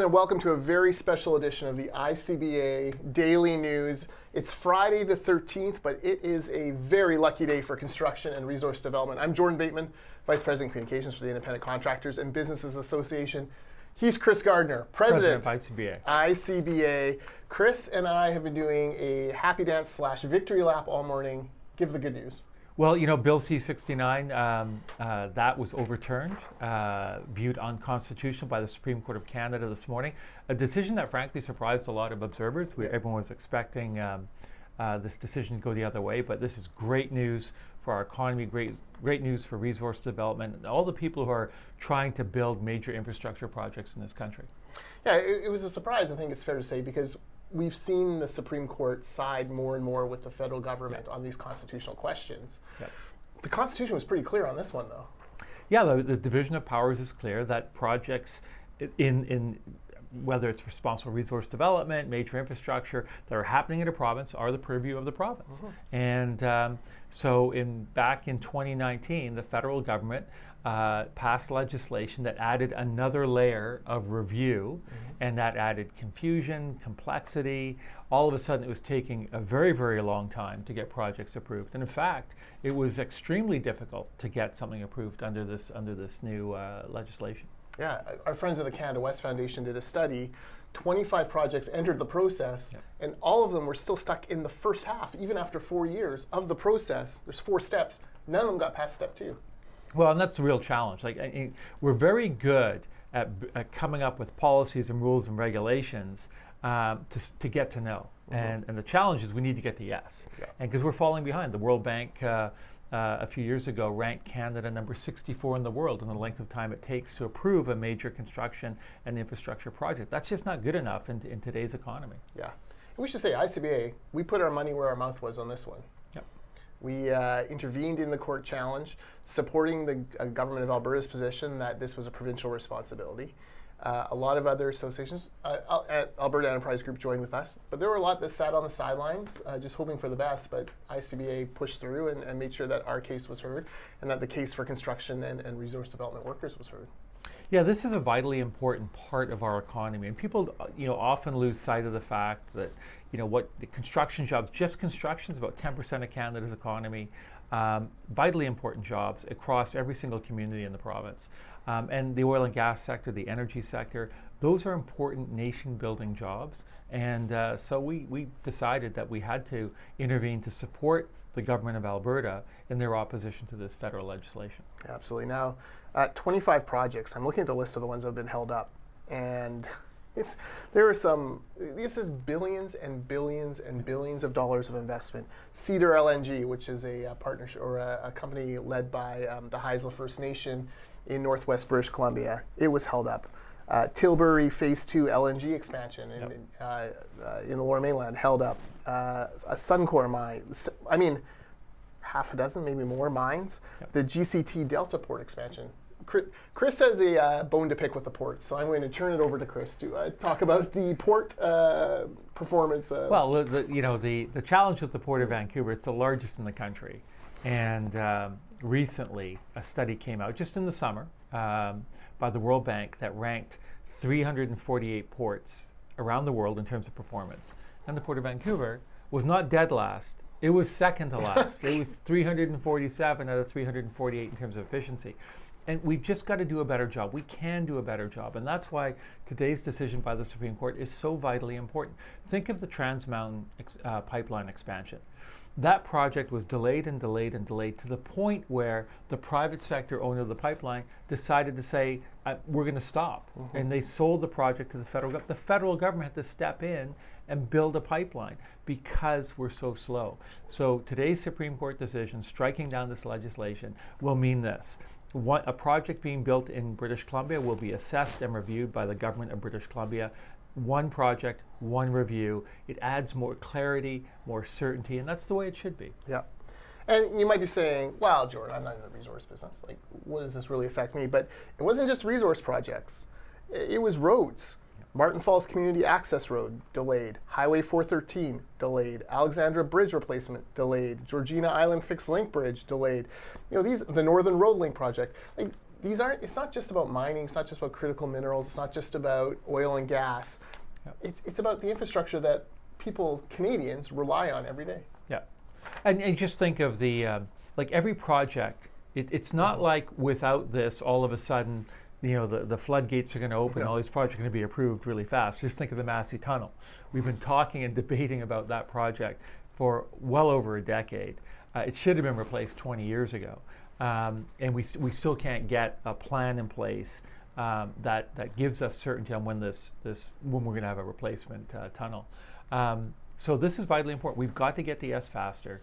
and welcome to a very special edition of the ICBA Daily News. It's Friday the 13th, but it is a very lucky day for construction and resource development. I'm Jordan Bateman, Vice President Communications for the Independent Contractors and Businesses Association. He's Chris Gardner, President of ICBA. ICBA. Chris and I have been doing a happy dance / victory lap all morning. Give the good news. Well, you know, Bill C-69, that was overturned, viewed unconstitutional by the Supreme Court of Canada this morning. A decision that frankly surprised a lot of observers. Everyone was expecting this decision to go the other way, but this is great news for our economy, great news for resource development, and all the people who are trying to build major infrastructure projects in this country. Yeah, it was a surprise, I think it's fair to say, because we've seen the Supreme Court side more and more with the federal government on these constitutional questions. The Constitution was pretty clear on this one, though. Yeah, the division of powers is clear that projects in whether it's responsible resource development, major infrastructure that are happening in a province are the purview of the province. And so back in 2019, the federal government passed legislation that added another layer of review, and that added confusion, complexity. All of a sudden, it was taking a very, very long time to get projects approved. And in fact, it was extremely difficult to get something approved under this new legislation. Yeah, our friends at the Canada West Foundation did a study. 25 projects entered the process, and all of them were still stuck in the first half, even after 4 years of the process. There's 4 steps. None of them got past step 2. Well, and that's a real challenge. We're very good at coming up with policies and rules and regulations to get to know. And the challenge is we need to get to yes. And because we're falling behind. The World Bank a few years ago ranked Canada number 64 in the world in the length of time it takes to approve a major construction and infrastructure project. That's just not good enough in today's economy. Yeah. And we should say, ICBA, we put our money where our mouth was on this one. We intervened in the court challenge, supporting the government of Alberta's position that this was a provincial responsibility. A lot of other associations at Alberta Enterprise Group joined with us, but there were a lot that sat on the sidelines just hoping for the best, but ICBA pushed through and made sure that our case was heard and that the case for construction and resource development workers was heard. Yeah, this is a vitally important part of our economy, and people, often lose sight of the fact that, what the construction jobs, just construction is about 10% of Canada's economy, vitally important jobs across every single community in the province. And the oil and gas sector, the energy sector, those are important nation-building jobs. And so we decided that we had to intervene to support the government of Alberta in their opposition to this federal legislation. Absolutely. Now, 25 projects. I'm looking at the list of the ones that have been held up, and this is billions and billions and billions of dollars of investment. Cedar LNG, which is a partnership or a company led by the Haisla First Nation in Northwest British Columbia, it was held up. Tilbury Phase 2 LNG expansion in the Lower Mainland held up. A Suncor mine. I mean, half a dozen, maybe more mines. The GCT Delta Port expansion. Chris has a bone to pick with the port, so I'm going to turn it over to Chris to talk about the port performance. Well, the challenge with the Port of Vancouver, it's the largest in the country. And recently, a study came out just in the summer by the World Bank that ranked 348 ports around the world in terms of performance. And the Port of Vancouver was not dead last. It was second to last. It was 347 out of 348 in terms of efficiency. And we've just got to do a better job. We can do a better job. And that's why today's decision by the Supreme Court is so vitally important. Think of the Trans Mountain pipeline expansion. That project was delayed and delayed and delayed to the point where the private sector owner of the pipeline decided to say, we're going to stop. And they sold the project to the federal government. The federal government had to step in and build a pipeline because we're so slow. So today's Supreme Court decision striking down this legislation will mean this. A project being built in British Columbia will be assessed and reviewed by the government of British Columbia. One project, one review. It adds more clarity, more certainty, and that's the way it should be. Yeah. And you might be saying, well, Jordan, I'm not in the resource business. Like, what does this really affect me? But it wasn't just resource projects. It was roads. Martin Falls Community Access Road, delayed. Highway 413, delayed. Alexandra Bridge replacement, delayed. Georgina Island Fixed Link Bridge, delayed. The Northern Road Link project. Like, it's not just about mining, it's not just about critical minerals, it's not just about oil and gas. Yep. It's about the infrastructure that people, Canadians, rely on every day. Yeah, and just think of the like every project. It's not like without this, all of a sudden, the floodgates are going to open. All these projects are going to be approved really fast. Just think of the Massey Tunnel. We've been talking and debating about that project for well over a decade. It should have been replaced 20 years ago, and we still can't get a plan in place that gives us certainty on when when we're going to have a replacement tunnel. So this is vitally important. We've got to get the S faster.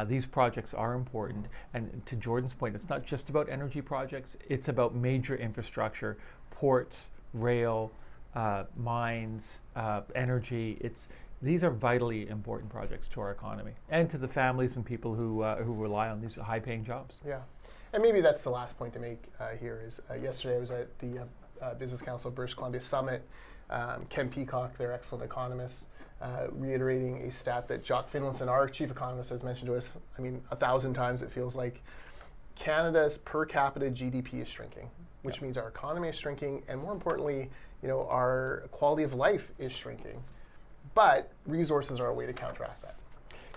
These projects are important. And to Jordan's point, it's not just about energy projects. It's about major infrastructure, ports, rail, mines, energy. These are vitally important projects to our economy and to the families and people who rely on these high-paying jobs. Yeah. And maybe that's the last point to make here is yesterday I was at the Business Council of British Columbia Summit. Ken Peacock, their excellent economist, reiterating a stat that Jock Finlayson, our chief economist, has mentioned to us, 1,000 times it feels like. Canada's per capita GDP is shrinking, which means our economy is shrinking, and more importantly, our quality of life is shrinking. But resources are a way to counteract that.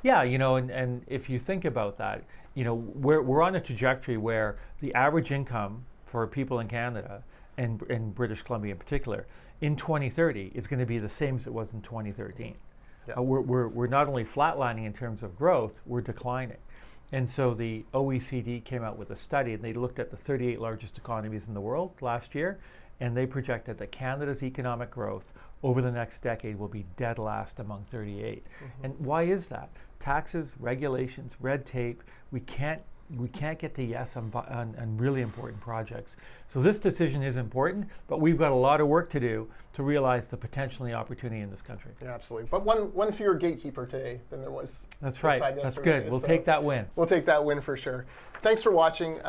Yeah, and if you think about that, we're on a trajectory where the average income for people in Canada and in British Columbia in particular, in 2030 is going to be the same as it was in 2013. Yeah. We're not only flatlining in terms of growth, we're declining. And so the OECD came out with a study, and they looked at the 38 largest economies in the world last year, and they projected that Canada's economic growth over the next decade will be dead last among 38. Mm-hmm. And why is that? Taxes, regulations, red tape. We can't get to yes on really important projects. So this decision is important, but we've got a lot of work to do to realize the potential and the opportunity in this country. Yeah, absolutely. But one fewer gatekeeper today than there was. That's right. That's good. We'll take that win. We'll take that win for sure. Thanks for watching.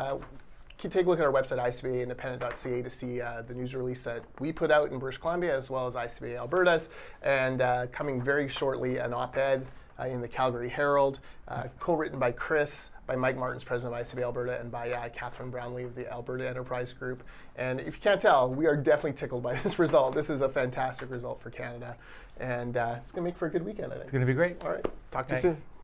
Take a look at our website, ICBAindependent.ca, to see the news release that we put out in British Columbia, as well as ICBA Alberta's, and coming very shortly, an op-ed in the Calgary Herald, co-written by Chris, by Mike Martins, president of ICBA Alberta, and by Catherine Brownlee of the Alberta Enterprise Group. And if you can't tell, we are definitely tickled by this result. This is a fantastic result for Canada, and it's going to make for a good weekend, I think. It's going to be great. All right. Talk to you soon.